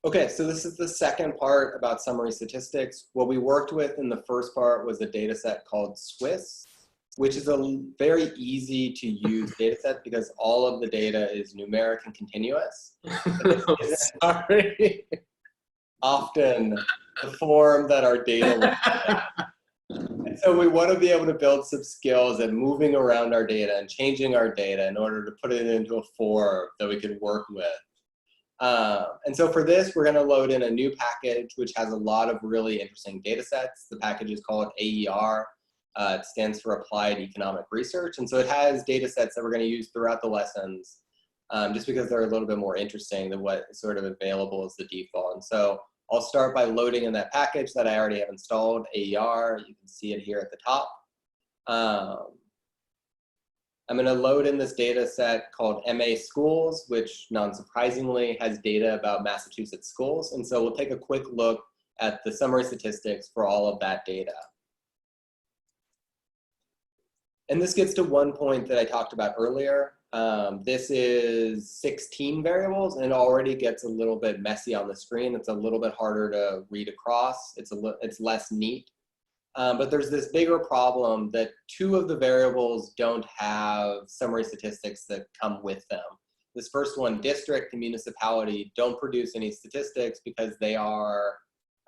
Okay, so this is the second part about summary statistics. What we worked with in the first part was a data set called SWIS, which is a very easy to use data set because all of the data is numeric and continuous. But this isn't very often the form that our data looks like. And so we want to be able to build some skills at moving around our data and changing our data in order to put it into a form that we can work with. And so for this, we're going to load in a new package, which has a lot of really interesting data sets. The package is called AER. It stands for Applied Economic Research. And so it has data sets that we're going to use throughout the lessons, just because they're a little bit more interesting than what is sort of available as the default. And so I'll start by loading in that package that I already have installed, AER. You can see it here at the top. I'm going to load in this data set called MA Schools, which non-surprisingly has data about Massachusetts schools. And so we'll take a quick look at the summary statistics for all of that data. And this gets to one point that I talked about earlier. This is 16 variables, and it already gets a little bit messy on the screen. It's a little bit harder to read across. It's less neat. But there's this bigger problem that two of the variables don't have summary statistics that come with them. This first one, district and municipality, don't produce any statistics because they are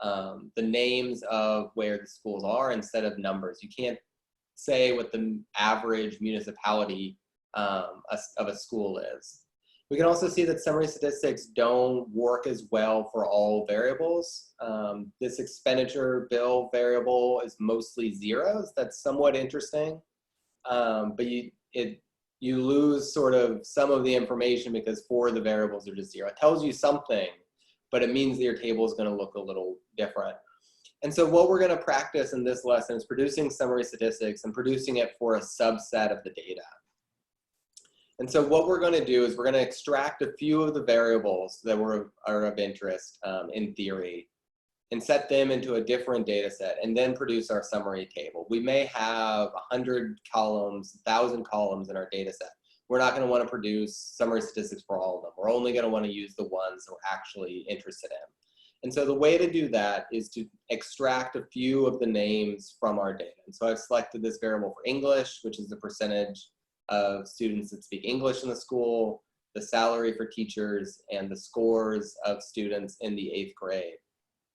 the names of where the schools are instead of numbers. You can't say what the average municipality of a school is. We can also see that summary statistics don't work as well for all variables. This expenditure bill variable is mostly zeros. That's somewhat interesting, but you lose sort of some of the information because 4 of the variables are just 0. It tells you something, but it means that your table is going to look a little different. And so what we're going to practice in this lesson is producing summary statistics and producing it for a subset of the data. And so what we're going to do is we're going to extract a few of the variables that are of interest in theory and set them into a different data set and then produce our summary table. We may have 100 columns, 1,000 columns in our data set. We're not going to want to produce summary statistics for all of them. We're only going to want to use the ones that we're actually interested in. And so the way to do that is to extract a few of the names from our data. And so I've selected this variable for English, which is the percentage of students that speak English in the school, the salary for teachers, and the scores of students in the 8th grade.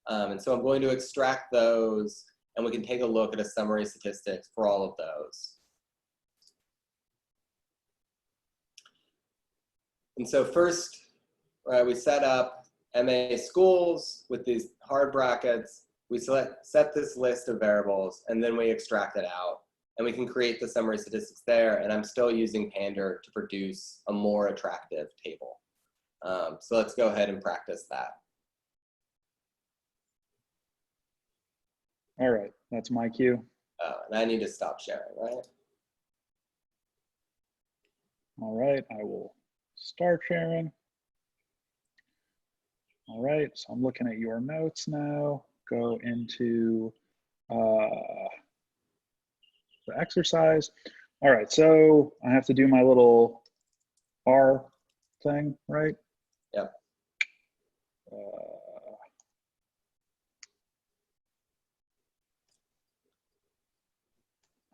And so I'm going to extract those, and we can take a look at a summary statistics for all of those. And so first, we set up MA Schools with these hard brackets. We set this list of variables, and then we extract it out. And we can create the summary statistics there, and I'm still using Pander to produce a more attractive table. So let's go ahead and practice that. All right, that's my cue. And I need to stop sharing, right? All right, I will start sharing. All right, so I'm looking at your notes now. Go into the exercise. All right, so I have to do my little R thing, right? Yep.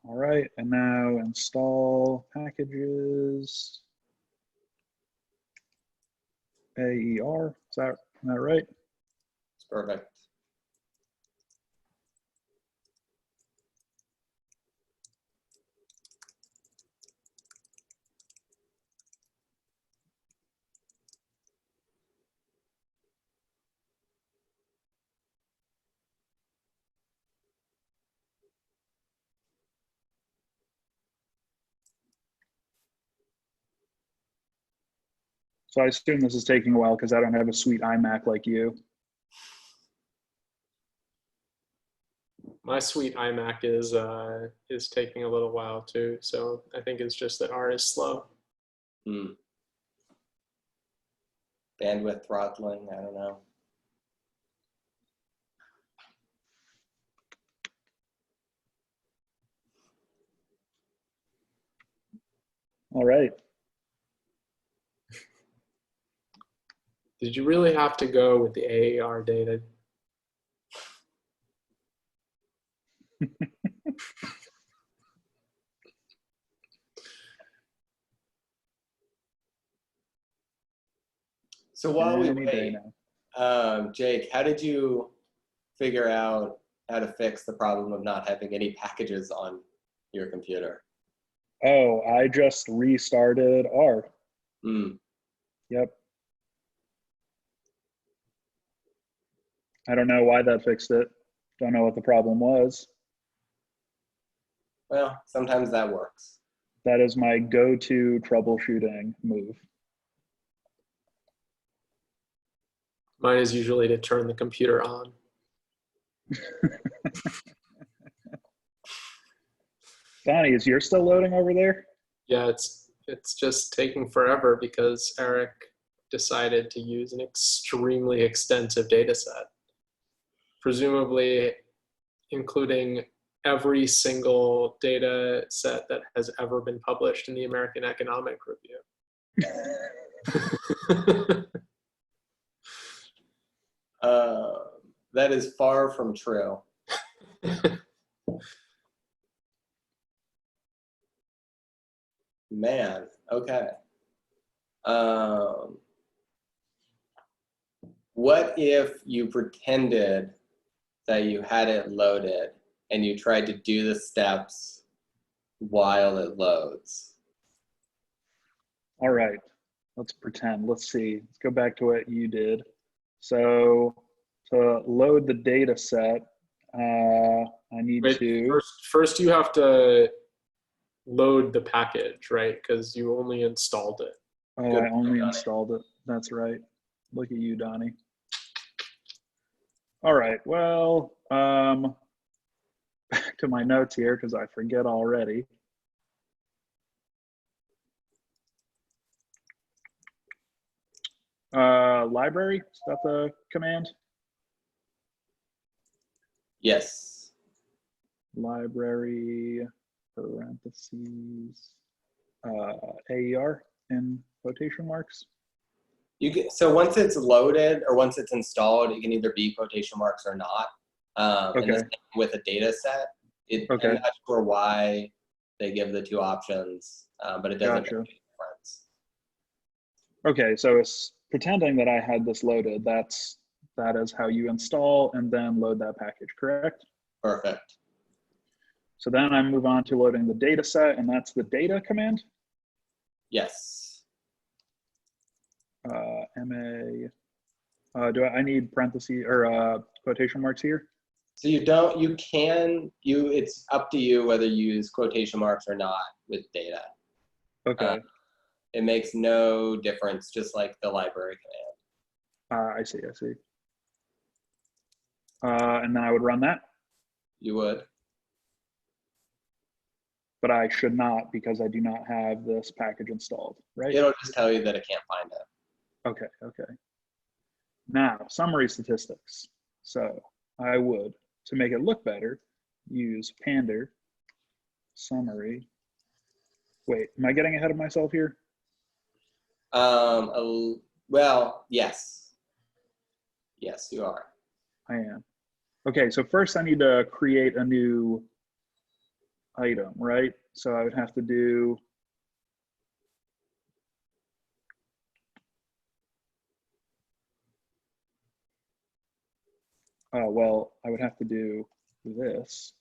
All right, and now install packages. AER, is that right? It's perfect. So I assume this is taking a while because I don't have a sweet iMac like you. My sweet iMac is taking a little while too, so I think it's just that R is slow. Bandwidth throttling, I don't know. All right. Did you really have to go with the AAR data? So while we Any day wait, now. Jake, how did you figure out how to fix the problem of not having any packages on your computer? Oh, I just restarted R. Hmm. Yep. I don't know why that fixed it. Don't know what the problem was. Well, sometimes that works. That is my go-to troubleshooting move. Mine is usually to turn the computer on. Donnie, is yours still loading over there? Yeah, it's just taking forever because Eric decided to use an extremely extensive data set, presumably including every single data set that has ever been published in the American Economic Review. That is far from true. Man, okay. What if you pretended that you had it loaded and you tried to do the steps while it loads? All right, let's pretend. Let's see. Let's go back to what you did. So to load the data set, I need Wait, to. first you have to load the package, right? Because you only installed it. Oh, Good I only Donnie. installed it. That's right. Look at you, Donnie. All right, well, back to my notes here because I forget already. Library, is that the command? Yes. Library, parentheses, AER in quotation marks. So once it's loaded or once it's installed, it can either be quotation marks or not. And the Okay. same with a data set. Okay. I'm not sure why they give the two options, but it doesn't Gotcha. make a difference. Okay, so it's pretending that I had this loaded. That is how you install and then load that package, correct? Perfect. So then I move on to loading the data set, and that's the data command. Yes. MA. Do I need parentheses or quotation marks here? So it's up to you whether you use quotation marks or not with data. Okay. It makes no difference, just like the library command. I see. And then I would run that, You would. but I should not because I do not have this package installed, right? It'll just tell you that it can't find it. Okay. Now, summary statistics. So I would, to make it look better, use pander summary. Wait, am I getting ahead of myself here? Well, yes. Yes, you are. I am. Okay, so first I need to create a new item, right? So I would have to do well, I would have to do this.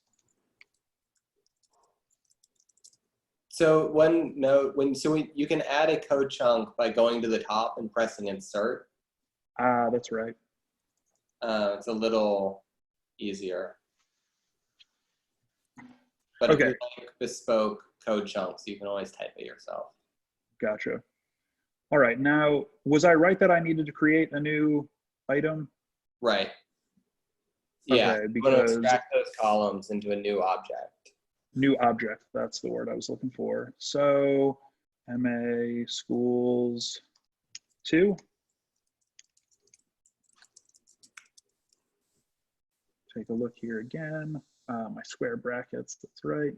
So one note, you can add a code chunk by going to the top and pressing insert. That's right. It's a little easier. But Okay. if you like bespoke code chunks, you can always type it yourself. Gotcha. All right, now, was I right that I needed to create a new item? Right. Yeah, Okay, you want to because extract those columns into a new object. new object, that's the word I was looking for. So MA schools 2. Take a look here again. My square brackets, that's right.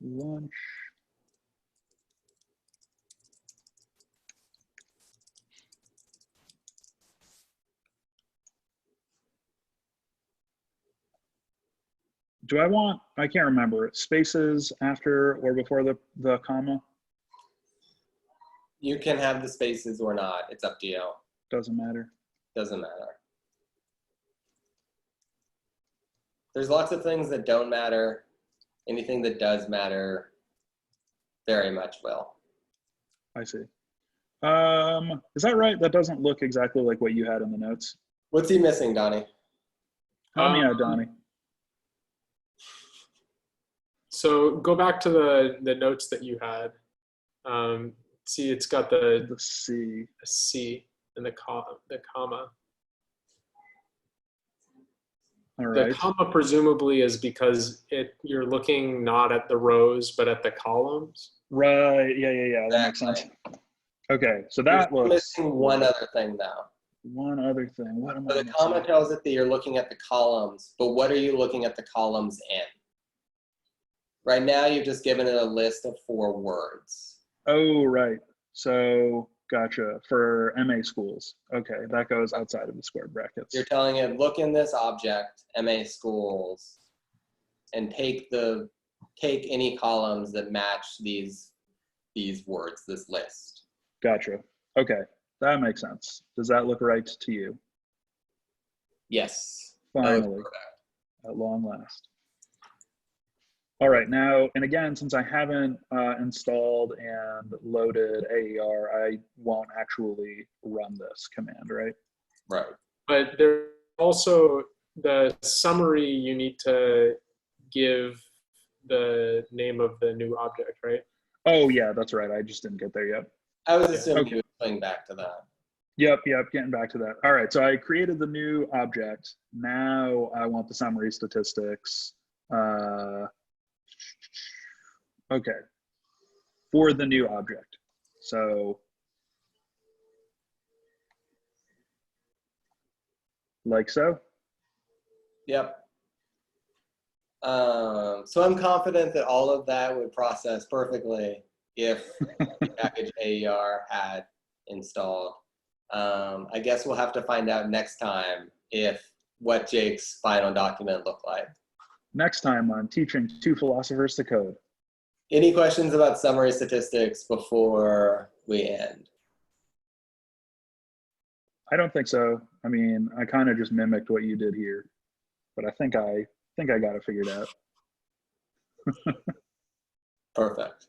lunch. Do I want, I can't remember, spaces after or before the comma? You can have the spaces or not. It's up to you. Doesn't matter. Doesn't matter. There's lots of things that don't matter. Anything that does matter very much will. I see. Is that right? That doesn't look exactly like what you had in the notes. What's he missing, Donnie? Help me out, Donnie. So go back to the notes that you had. See, it's got the The C. C and the comma. All The right. comma presumably is because you're looking not at the rows but at the columns. Right. Yeah. That makes sense. Okay. So that You're looks missing one other thing though. one other thing. What am I So the missing? comma tells it that you're looking at the columns, but what are you looking at the columns in? Right now, you've just given it a list of 4 words. Oh, right. So gotcha. For MA schools. Okay. That goes outside of the square brackets. You're telling it, look in this object, MA schools, and take any columns that match these words, this list. Gotcha. Okay. That makes sense. Does that look right to you? Yes. Finally, at long last. All right, now, and again, since I haven't installed and loaded AER, I won't actually run this command, right? Right. But there's also the summary. You need to give the name of the new object, right? Oh, yeah, that's right. I just didn't get there yet. I was Yeah, assuming okay. you were going back to that. Yep, getting back to that. All right, so I created the new object. Now I want the summary statistics. Okay, for the new object. So, like so. Yep. So I'm confident that all of that would process perfectly if the package AER had installed. I guess we'll have to find out next time what Jake's final document looked like. Next time on Teaching Two Philosophers to Code. Any questions about summary statistics before we end? I don't think so. I mean, I kind of just mimicked what you did here, but I think I got it figured out. Perfect.